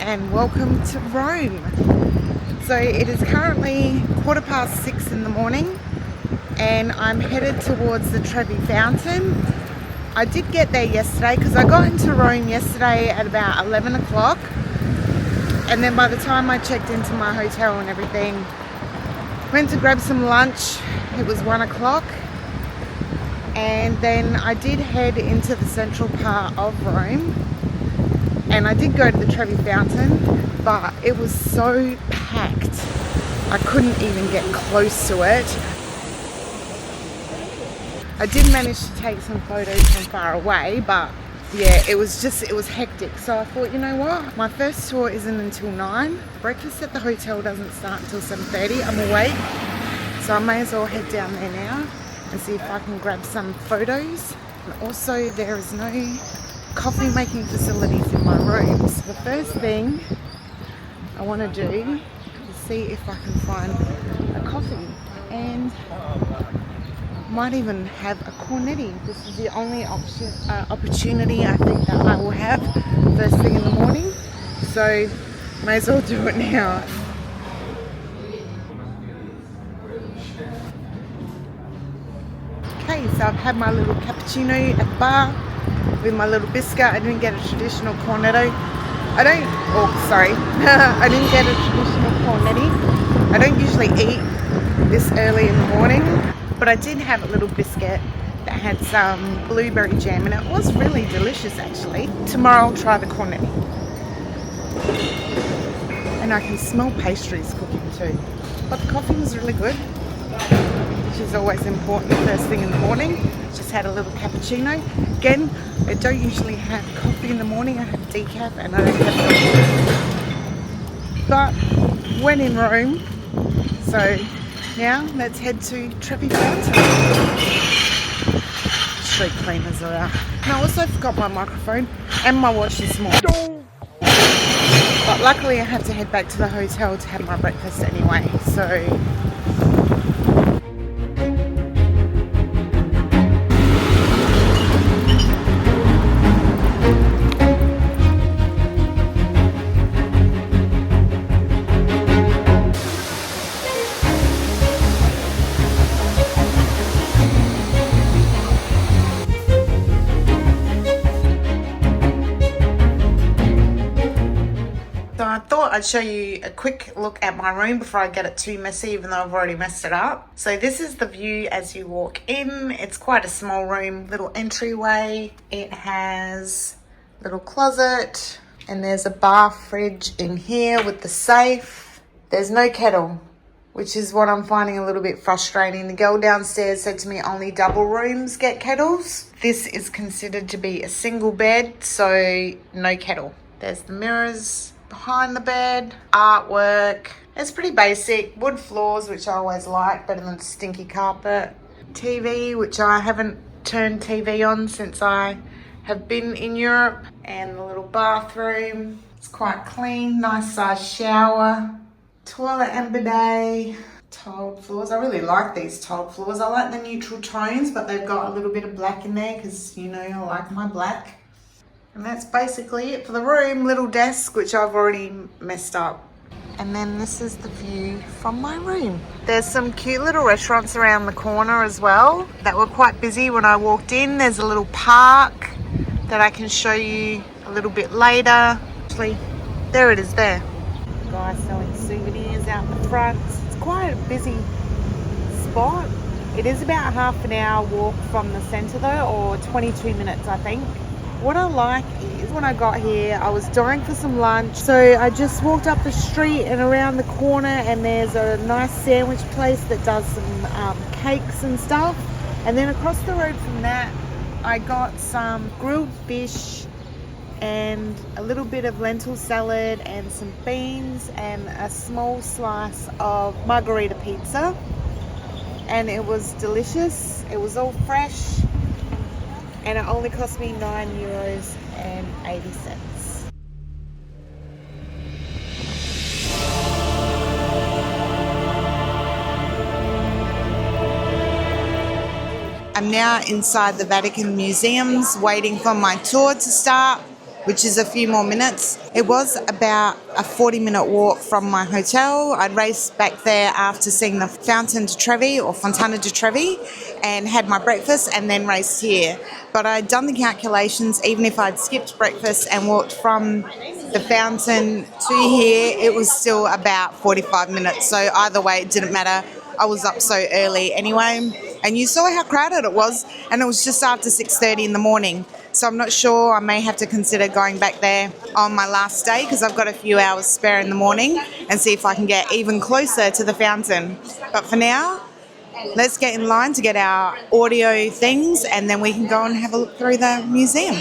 and welcome to Rome. So it is currently 6:15 in the morning and I'm headed towards the Trevi Fountain. I did get there yesterday because I got into Rome yesterday at about 11 o'clock, and then by the time I checked into my hotel and everything, went to grab some lunch, it was 1 o'clock, and then I did head into the central part of Rome and I did go to the Trevi Fountain, but it was so packed I couldn't even get close to it. I did manage to take some photos from far away, but yeah, it was hectic. So I thought, you know what, my first tour isn't until 9. Breakfast at the hotel doesn't start until 7:30. I'm awake, so I may as well head down there now and see if I can grab some photos. And also there is no coffee making facilities in my room, so the first thing I want to do is see if I can find a coffee, and might even have a cornetti. This is the only opportunity I think that I will have first thing in the morning, so may as well do it now. Okay, so I've had my little cappuccino at the bar with my little biscuit. I didn't get a traditional cornetto. I didn't get a traditional cornetti. I don't usually eat this early in the morning, but I did have a little biscuit that had some blueberry jam in it. It was really delicious actually. Tomorrow I'll try the cornetti. And I can smell pastries cooking too. But the coffee was really good, which is always important first thing in the morning. Just had a little cappuccino. Again, I don't usually have coffee in the morning. I have decaf and I don't have coffee. But when in Rome, so now let's head to Trevi Fountain. Street cleaners are out. And I also forgot my microphone and my watch this morning. But luckily I have to head back to the hotel to have my breakfast anyway, so I thought I'd show you a quick look at my room before I get it too messy, even though I've already messed it up. So this is the view as you walk in. It's quite a small room, little entryway. It has a little closet and there's a bar fridge in here with the safe. There's no kettle, which is what I'm finding a little bit frustrating. The girl downstairs said to me only double rooms get kettles. This is considered to be a single bed, so no kettle. There's the mirrors behind the bed, artwork. It's pretty basic. Wood floors, which I always like, better than stinky carpet. TV, which I haven't turned TV on since I have been in Europe. And the little bathroom. It's quite clean, nice sized shower. Toilet and bidet. Tiled floors. I really like these tiled floors. I like the neutral tones, but they've got a little bit of black in there because, you know, I like my black. And that's basically it for the room. Little desk, which I've already messed up. And then this is the view from my room. There's some cute little restaurants around the corner as well that were quite busy when I walked in. There's a little park that I can show you a little bit later. Actually, there it is there. Guy selling souvenirs out the front. It's quite a busy spot. It is about half an hour walk from the centre though, or 22 minutes I think. What I like is when I got here, I was dying for some lunch. So I just walked up the street and around the corner and there's a nice sandwich place that does some cakes and stuff. And then across the road from that, I got some grilled fish and a little bit of lentil salad and some beans and a small slice of margarita pizza. And it was delicious. It was all fresh. And it only cost me €9.80. I'm now inside the Vatican Museums waiting for my tour to start. which is a few more minutes. It was about a 40-minute walk from my hotel. I'd raced back there after seeing the Fountain de Trevi or Fontana di Trevi and had my breakfast and then raced here. But I'd done the calculations, even if I'd skipped breakfast and walked from the fountain to here, it was still about 45 minutes. So either way, it didn't matter. I was up so early anyway. And you saw how crowded it was, and it was just after 6:30 in the morning. So I'm not sure, I may have to consider going back there on my last day because I've got a few hours spare in the morning and see if I can get even closer to the fountain. But for now, let's get in line to get our audio things and then we can go and have a look through the museum.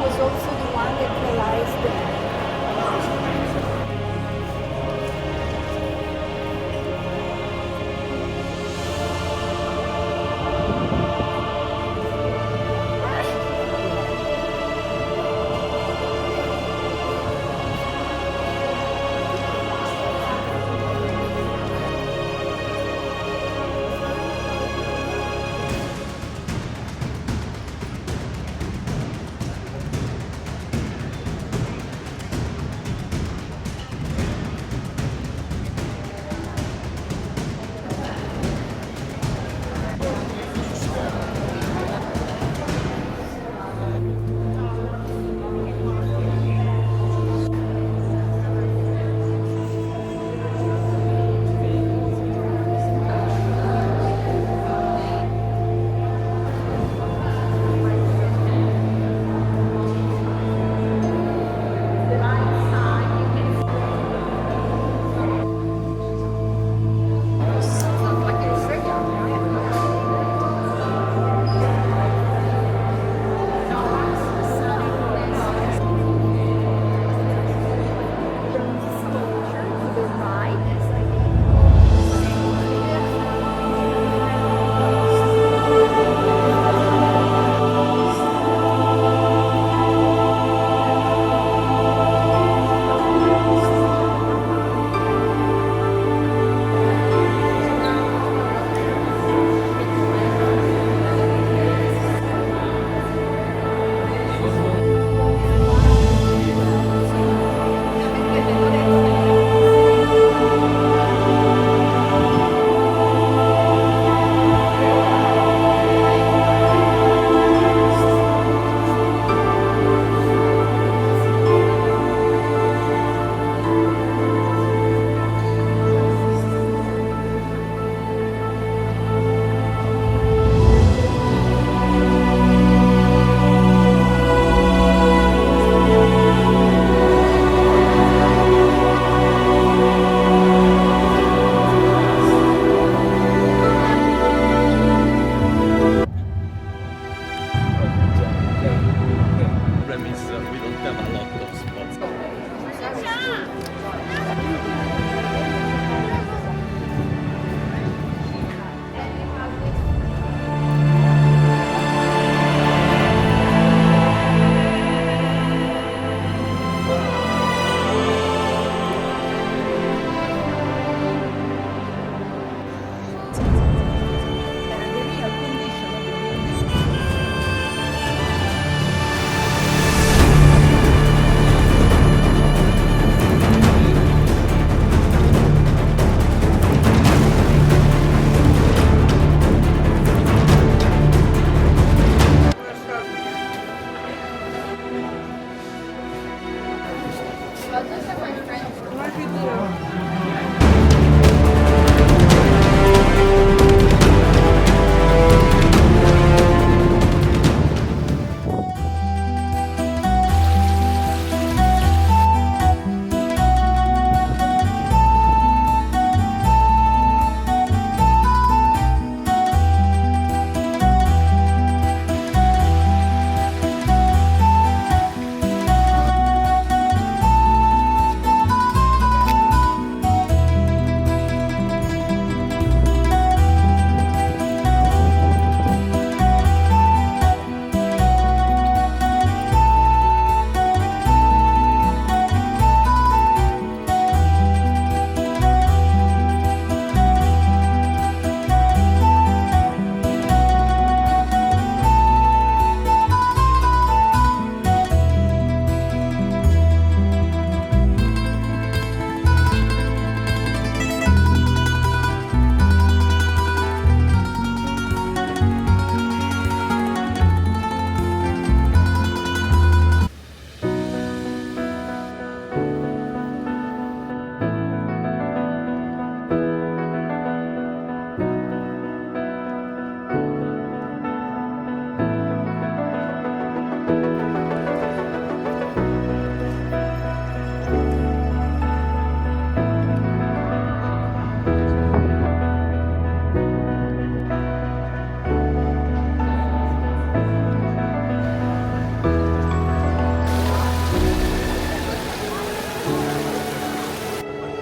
Was also the one that realized that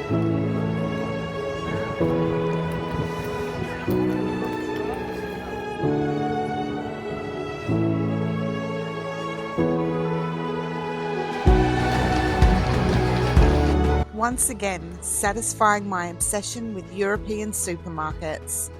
Once again, satisfying my obsession with European supermarkets.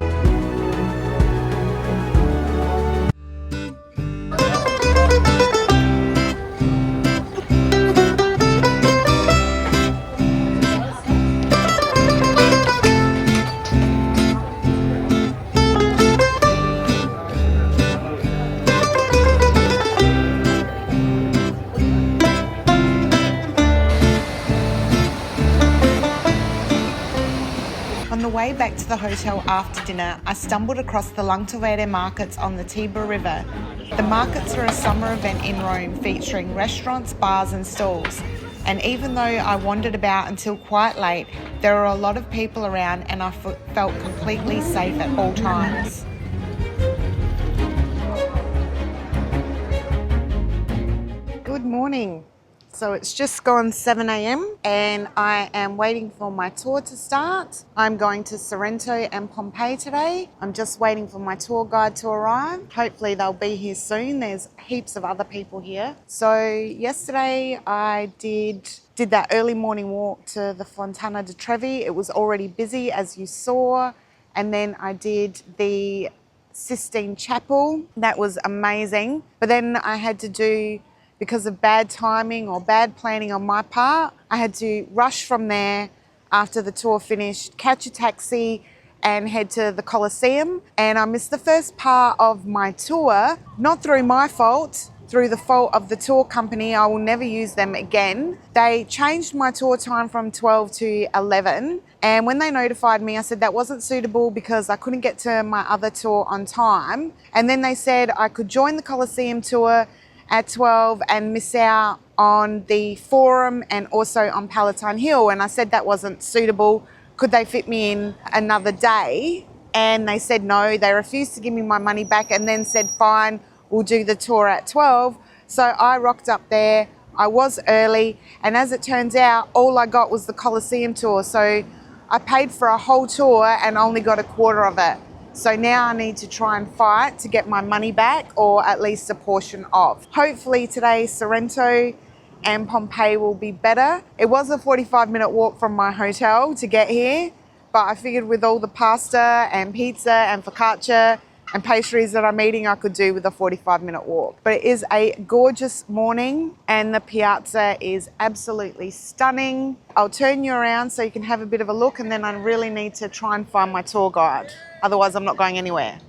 On the way back to the hotel after dinner, I stumbled across the introvert markets on the Tiber River. The markets are a summer event in Rome featuring restaurants, bars and stalls. And even though I wandered about until quite late, there were a lot of people around and I felt completely safe at all times. Good morning. So it's just gone 7 a.m. and I am waiting for my tour to start. I'm going to Sorrento and Pompeii today. I'm just waiting for my tour guide to arrive. Hopefully they'll be here soon. There's heaps of other people here. So yesterday I did that early morning walk to the Fontana di Trevi. It was already busy as you saw. And then I did the Sistine Chapel. That was amazing. But then I had to do, because of bad timing or bad planning on my part, I had to rush from there after the tour finished, catch a taxi and head to the Colosseum. And I missed the first part of my tour, not through my fault, through the fault of the tour company. I will never use them again. They changed my tour time from 12 to 11. And when they notified me, I said that wasn't suitable because I couldn't get to my other tour on time. And then they said I could join the Colosseum tour at 12 and miss out on the Forum and also on Palatine Hill. And I said that wasn't suitable. Could they fit me in another day? And they said no. They refused to give me my money back and then said, fine, we'll do the tour at 12. So I rocked up there. I was early. And as it turns out, all I got was the Colosseum tour. So I paid for a whole tour and only got a quarter of it. So now I need to try and fight to get my money back, or at least a portion of. Hopefully today Sorrento and Pompeii will be better. It was a 45-minute walk from my hotel to get here, but I figured with all the pasta and pizza and focaccia and pastries that I'm eating, I could do with a 45-minute walk. But it is a gorgeous morning and the piazza is absolutely stunning. I'll turn you around so you can have a bit of a look, and then I really need to try and find my tour guide. Otherwise, I'm not going anywhere.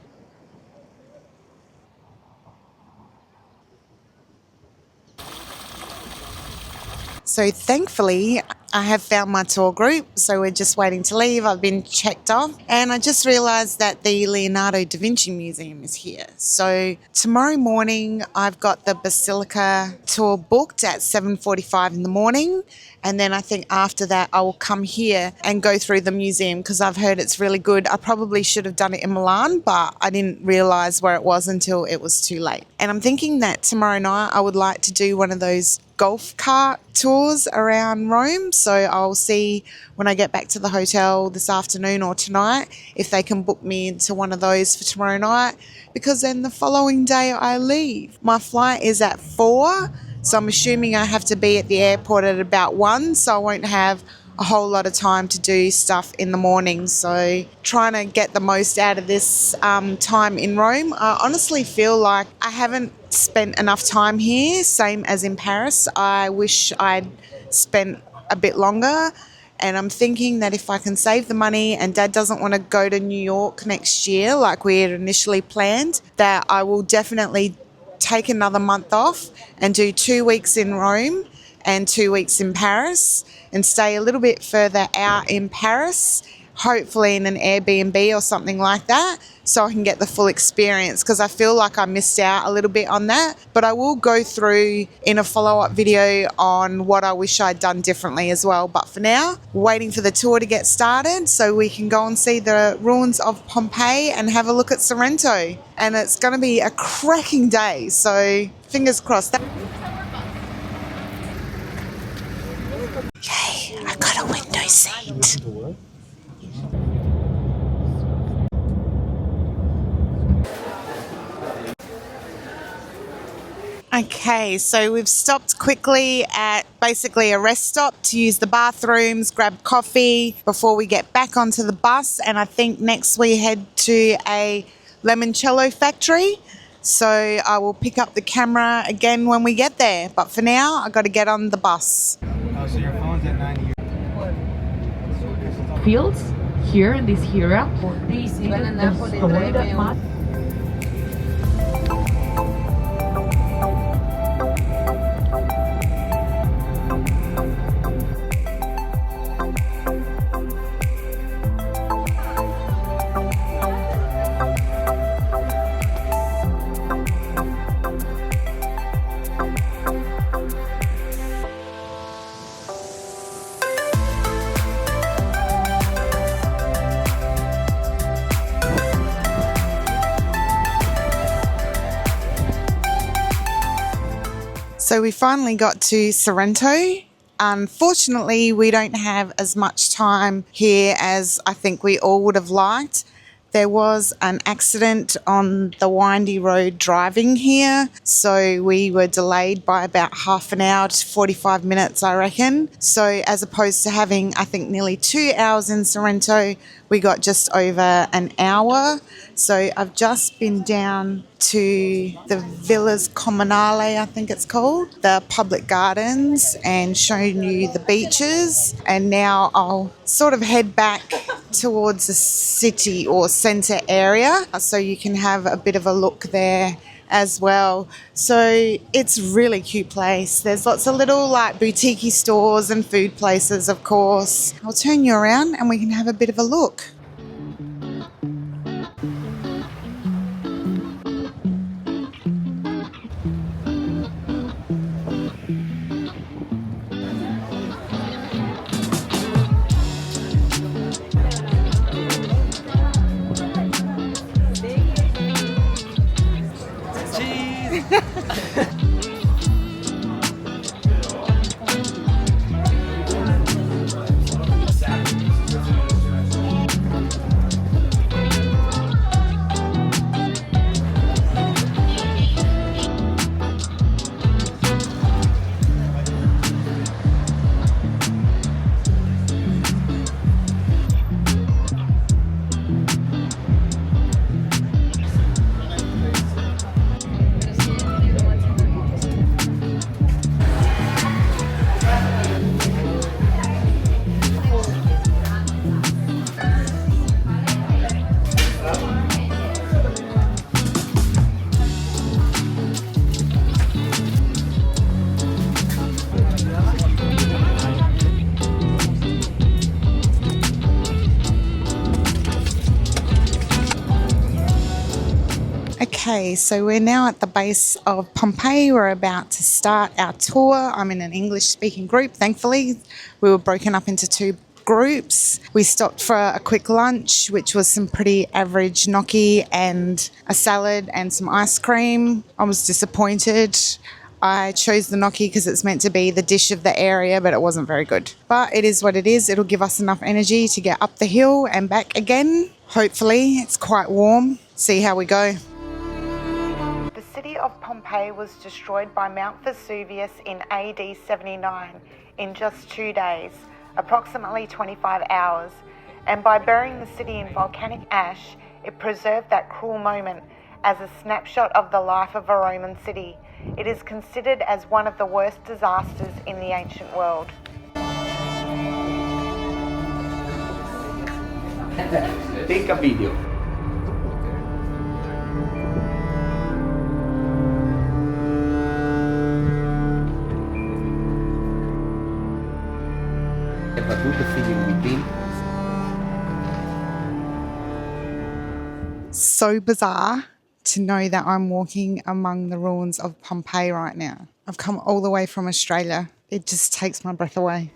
So thankfully, I have found my tour group, so we're just waiting to leave. I've been checked off, and I just realised that the Leonardo da Vinci Museum is here. So tomorrow morning, I've got the Basilica tour booked at 7:45 in the morning, and then I think after that, I will come here and go through the museum because I've heard it's really good. I probably should have done it in Milan, but I didn't realise where it was until it was too late. And I'm thinking that tomorrow night, I would like to do one of those golf cart tours around Rome. So I'll see when I get back to the hotel this afternoon or tonight if they can book me into one of those for tomorrow night, because then the following day I leave. My flight is at 4, so I'm assuming I have to be at the airport at about 1, so I won't have a whole lot of time to do stuff in the morning. So trying to get the most out of this time in Rome. I honestly feel like I haven't spent enough time here, same as in Paris. I wish I'd spent a bit longer, and I'm thinking that if I can save the money and Dad doesn't want to go to New York next year like we had initially planned, that I will definitely take another month off and do 2 weeks in Rome and 2 weeks in Paris, and stay a little bit further out in Paris, hopefully in an Airbnb or something like that, so I can get the full experience, because I feel like I missed out a little bit on that. But I will go through in a follow-up video on what I wish I'd done differently as well. But for now, waiting for the tour to get started so we can go and see the ruins of Pompeii and have a look at Sorrento. And it's going to be a cracking day, so fingers crossed. Yay, I got a window seat. Okay, so we've stopped quickly at basically a rest stop to use the bathrooms, grab coffee before we get back onto the bus. And I think next we head to a limoncello factory. So I will pick up the camera again when we get there. But for now, I got to get on the bus. Oh, so your phone's at 90. Fields here in this area. There's story that much. So we finally got to Sorrento. Unfortunately, we don't have as much time here as I think we all would have liked. There was an accident on the windy road driving here, so we were delayed by about half an hour to 45 minutes, I reckon. So as opposed to having, I think, nearly 2 hours in Sorrento, we got just over an hour. So I've just been down to the Villas Comunale, I think it's called, the public gardens, and shown you the beaches. And now I'll sort of head back towards the city or centre area so you can have a bit of a look there as well. So it's a really cute place. There's lots of little like boutique stores and food places, of course. I'll turn you around and we can have a bit of a look. Okay, so we're now at the base of Pompeii. We're about to start our tour. I'm in an English-speaking group, thankfully. We were broken up into two groups. We stopped for a quick lunch, which was some pretty average gnocchi and a salad and some ice cream. I was disappointed. I chose the gnocchi because it's meant to be the dish of the area, but it wasn't very good. But it is what it is. It'll give us enough energy to get up the hill and back again. Hopefully, it's quite warm. See how we go. The city of Pompeii was destroyed by Mount Vesuvius in AD 79 in just 2 days, approximately 25 hours. And by burying the city in volcanic ash, it preserved that cruel moment as a snapshot of the life of a Roman city. It is considered as one of the worst disasters in the ancient world. Take a video. Have a good feeling within. So bizarre to know that I'm walking among the ruins of Pompeii right now. I've come all the way from Australia. It just takes my breath away.